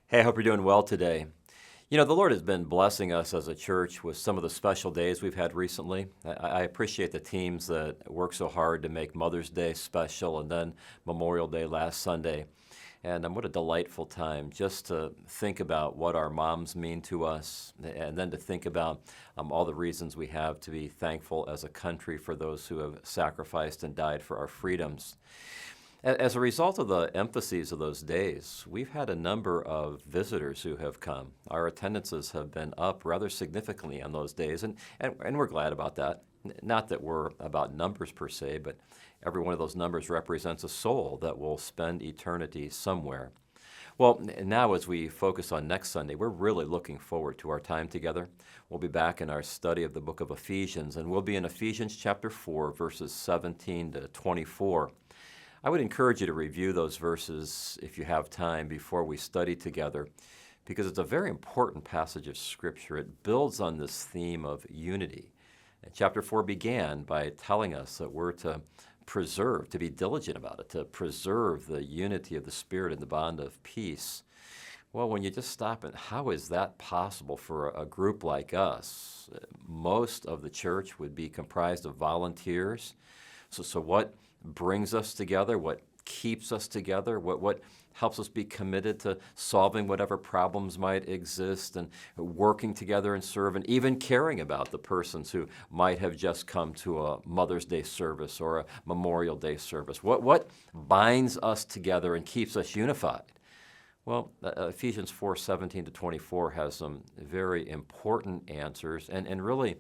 Hey, I hope you're doing well today. You know, the Lord has been blessing us as a church with some of the special days we've had recently. I appreciate the teams that work so hard to make Mother's Day special and then Memorial Day last Sunday. And what a delightful time just to think about what our moms mean to us and then to think about all the reasons we have to be thankful as a country for those who have sacrificed and died for our freedoms. As a result of the emphases of those days, we've had a number of visitors who have come. Our attendances have been up rather significantly on those days, and we're glad about that. Not that we're about numbers per se, but every one of those numbers represents a soul that will spend eternity somewhere. Well, now as we focus on next Sunday, we're really looking forward to our time together. We'll be back in our study of the book of Ephesians, and we'll be in Ephesians chapter 4, verses 17 to 24. I would encourage you to review those verses if you have time before we study together, because it's a very important passage of Scripture. It builds on this theme of unity. And chapter 4 began by telling us that we're to preserve, to be diligent about it, to preserve the unity of the Spirit and the bond of peace. Well, when you just stop and how is that possible for a group like us? Most of the church would be comprised of volunteers. So what brings us together, what keeps us together, what helps us be committed to solving whatever problems might exist and working together and serving, even caring about the persons who might have just come to a Mother's Day service or a Memorial Day service. What binds us together and keeps us unified? Well, Ephesians 4:17 to 24 has some very important answers and really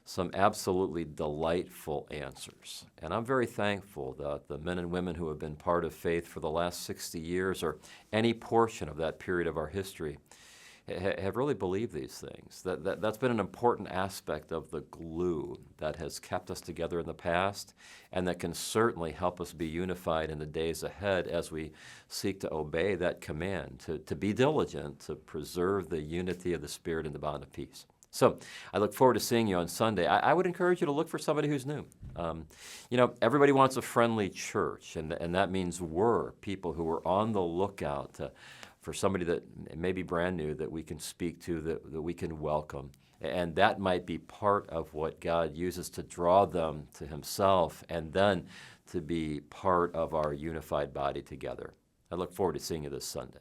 some absolutely delightful answers. And I'm very thankful that the men and women who have been part of faith for the last 60 years or any portion of that period of our history have really believed these things. That's been an important aspect of the glue that has kept us together in the past and that can certainly help us be unified in the days ahead as we seek to obey that command to be diligent, to preserve the unity of the Spirit and the bond of peace. So I look forward to seeing you on Sunday. I would encourage you to look for somebody who's new. Everybody wants a friendly church, and that means we're people who are on the lookout for somebody that may be brand new that we can speak to, that we can welcome. And that might be part of what God uses to draw them to Himself and then to be part of our unified body together. I look forward to seeing you this Sunday.